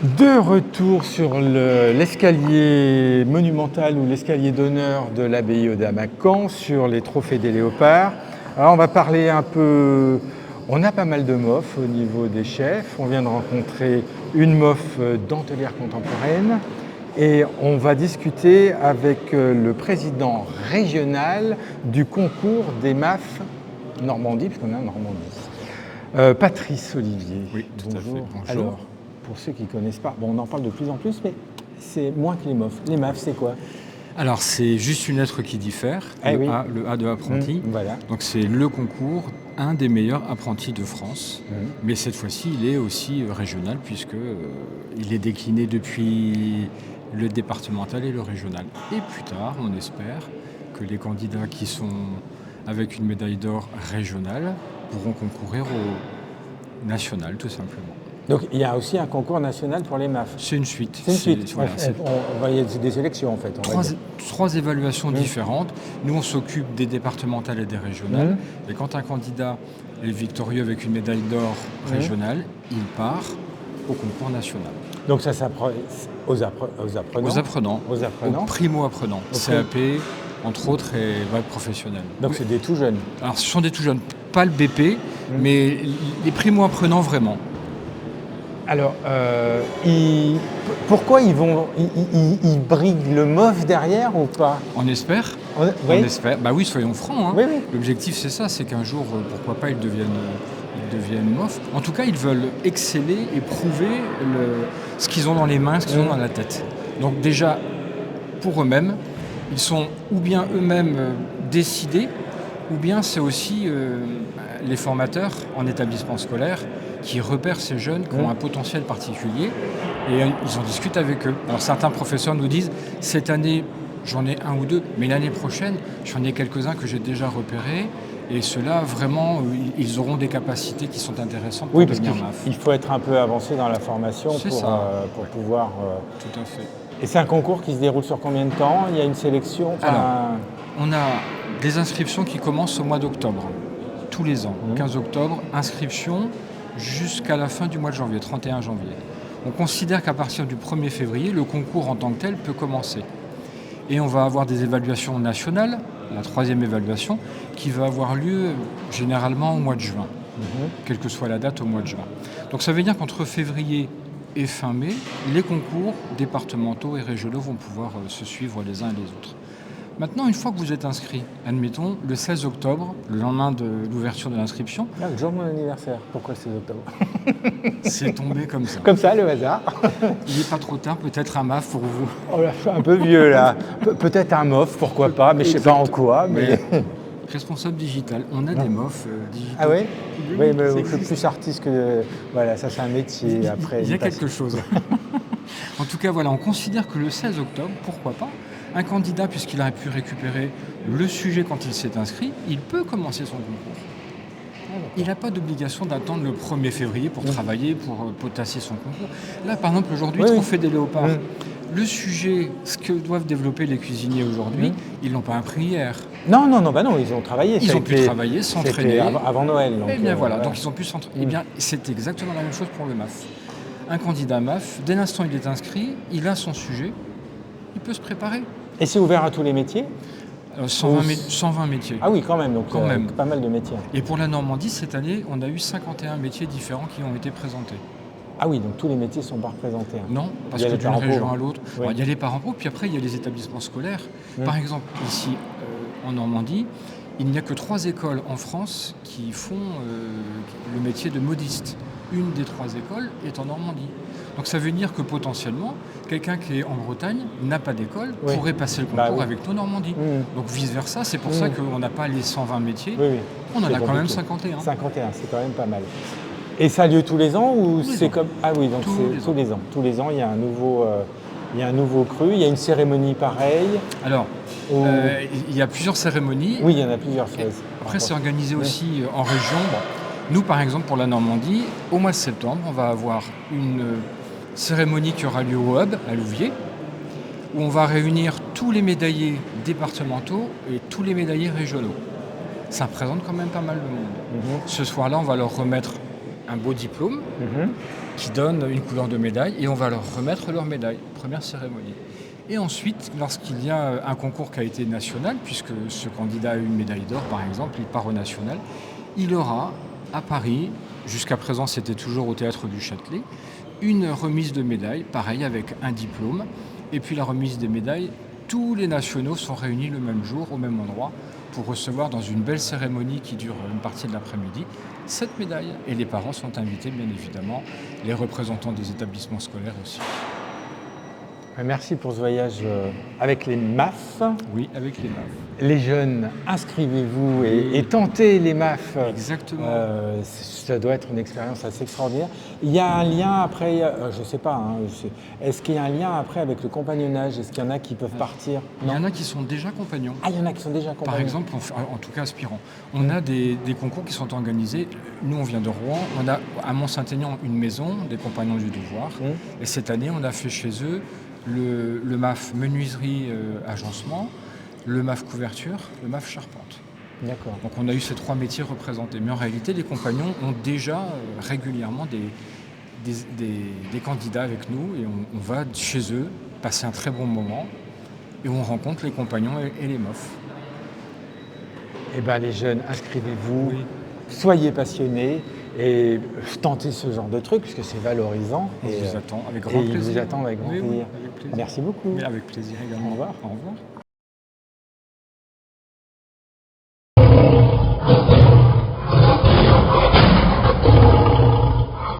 De retour sur l'escalier monumental ou l'escalier d'honneur de l'abbaye d'Amacan sur les trophées des léopards. Alors on va parler un peu, on a pas mal de MOF au niveau des chefs. On vient de rencontrer une MOF dentellière contemporaine et on va discuter avec le président régional du concours des MAF Normandie, puisqu'on est en Normandie. Patrice Olivier. Oui, tout à fait. Bonjour. Alors, pour ceux qui ne connaissent pas, bon, on en parle de plus en plus, mais c'est moins que les MOF. Les MAF, c'est quoi? Alors, c'est juste une lettre qui diffère, le A de apprenti. Voilà. Donc, c'est le concours, un des meilleurs apprentis de France. Mais cette fois-ci, il est aussi régional, puisqu'il est décliné depuis le départemental et le régional. Et plus tard, on espère que les candidats qui sont avec une médaille d'or régionale pourront concourir au national, tout simplement. Donc il y a aussi un concours national pour les MAF. C'est une suite. C'est une suite. Voilà, il y a des sélections en fait. Trois évaluations différentes. Nous, on s'occupe des départementales et des régionales. Et quand un candidat est victorieux avec une médaille d'or régionale, il part au concours national. Donc ça s'apprend aux apprenants. Aux primo-apprenants. CAP, entre autres, et bac professionnel. Donc c'est des tout jeunes. Alors ce sont des tout jeunes. Pas le BP, mais les primo-apprenants vraiment. Alors, pourquoi ils briguent le MOF derrière ou pas? On espère. On espère. Bah oui, soyons francs. Oui. L'objectif, c'est ça, c'est qu'un jour, pourquoi pas, ils deviennent MOF. En tout cas, ils veulent exceller et prouver ce qu'ils ont dans les mains, ce qu'ils ont dans la tête. Donc déjà, pour eux-mêmes, ils sont ou bien eux-mêmes décidés, ou bien c'est aussi les formateurs en établissement scolaire qui repèrent ces jeunes qui ont un potentiel particulier et ils en discutent avec eux. Alors certains professeurs nous disent « cette année, j'en ai un ou deux, mais l'année prochaine, j'en ai quelques-uns que j'ai déjà repérés et ceux-là, vraiment, ils auront des capacités qui sont intéressantes pour devenir MAF. » Il faut être un peu avancé dans la formation pour pouvoir... Tout à fait. Et c'est un concours qui se déroule sur combien de temps? Il y a une sélection? On a des inscriptions qui commencent au mois d'octobre, tous les ans. 15 octobre, inscription jusqu'à la fin du mois de janvier, 31 janvier. On considère qu'à partir du 1er février, le concours en tant que tel peut commencer. Et on va avoir des évaluations nationales, la 3e évaluation, qui va avoir lieu généralement au mois de juin, quelle que soit la date au mois de juin. Donc ça veut dire qu'entre février et fin mai, les concours départementaux et régionaux vont pouvoir se suivre les uns et les autres. Maintenant, une fois que vous êtes inscrit, admettons, le 16 octobre, le lendemain de l'ouverture de l'inscription... le jour de mon anniversaire. Pourquoi le 16 octobre? C'est tombé comme ça. Comme ça, le hasard. Il n'est pas trop tard, peut-être un MAF pour vous. Oh là, je suis un peu vieux là. Peut-être un MOF, pourquoi pas, mais je ne sais pas en quoi. Mais... Responsable digital, on a des MOF digitaux. Ah oui? Oui, mais je suis plus artiste que... Voilà, ça c'est un métier après. Il y a quelque chose. En tout cas, voilà, on considère que le 16 octobre, pourquoi pas, un candidat, puisqu'il a pu récupérer le sujet quand il s'est inscrit, il peut commencer son concours. Il n'a pas d'obligation d'attendre le 1er février pour travailler, pour potasser son concours. Là, par exemple, aujourd'hui, trophée des léopards. Le sujet, ce que doivent développer les cuisiniers aujourd'hui, ils ne l'ont pas appris hier. Non, ils ont travaillé. Ils ont pu travailler, s'entraîner. Avant Noël. Donc, et bien voilà, donc ils ont pu s'entraîner. Eh bien, c'est exactement la même chose pour le MAF. Un candidat MAF, dès l'instant où il est inscrit, il a son sujet, il peut se préparer. Et c'est ouvert à tous les métiers? 120 métiers. Ah oui, quand même, donc pas mal de métiers. Et pour la Normandie, cette année, on a eu 51 métiers différents qui ont été présentés. Ah oui, donc tous les métiers ne sont pas représentés. Non, parce que d'une région à l'autre, il y a les parents pauvres, puis après il y a les établissements scolaires. Par exemple, ici, en Normandie, il n'y a que 3 écoles en France qui font le métier de modiste. Une des 3 écoles est en Normandie. Donc ça veut dire que potentiellement, quelqu'un qui est en Bretagne n'a pas d'école, pourrait passer le concours avec nous en Normandie. Donc vice-versa, c'est pour ça qu'on n'a pas les 120 métiers, on en a quand même 51. 51, c'est quand même pas mal. Et ça a lieu tous les ans ou c'est comme... Ah oui, donc c'est tous les ans. Tous les ans, il y a un nouveau cru, il y a une cérémonie pareille. Alors, il y a plusieurs cérémonies. Oui, il y en a plusieurs. Après, c'est organisé aussi en région. Nous, par exemple, pour la Normandie, au mois de septembre, on va avoir une cérémonie qui aura lieu au Hub, à Louviers, où on va réunir tous les médaillés départementaux et tous les médaillés régionaux. Ça représente quand même pas mal de monde. Ce soir-là, on va leur remettre un beau diplôme Mhm. qui donne une couleur de médaille et on va leur remettre leur médaille, première cérémonie. Et ensuite, lorsqu'il y a un concours qui a été national, puisque ce candidat a eu une médaille d'or par exemple, il part au national, il aura à Paris, jusqu'à présent c'était toujours au Théâtre du Châtelet, une remise de médaille, pareil avec un diplôme, et puis la remise des médailles, tous les nationaux sont réunis le même jour, au même endroit, pour recevoir dans une belle cérémonie qui dure une partie de l'après-midi, cette médaille. Et les parents sont invités, bien évidemment, les représentants des établissements scolaires aussi. Merci pour ce voyage avec les MAF. Oui, avec les MAF. Les jeunes, inscrivez-vous et tentez les MAF. Exactement. Ça doit être une expérience assez extraordinaire. Il y a un lien après, je ne sais pas, hein, est-ce qu'il y a un lien après avec le compagnonnage? Est-ce qu'il y en a qui peuvent partir? Il y en a qui sont déjà compagnons. Ah, il y en a qui sont déjà compagnons. Par exemple, en tout cas aspirants. On a des concours qui sont organisés. Nous, on vient de Rouen. On a à Mont-Saint-Aignan une maison des compagnons du devoir. Et cette année, on a fait chez eux le MAF menuiserie agencement, le MAF couverture, le MAF charpente. D'accord. Donc on a eu ces 3 métiers représentés. Mais en réalité, les compagnons ont déjà régulièrement des candidats avec nous et on va chez eux passer un très bon moment et on rencontre les compagnons et les MAF. Eh bien les jeunes, inscrivez-vous, Oui. soyez passionnés et tentez ce genre de truc puisque c'est valorisant. On et vous attend avec et grand ils plaisir. vous attendent avec grand Oui, plaisir. avec plaisir. Merci beaucoup. Mais avec plaisir également. Au revoir. Au revoir.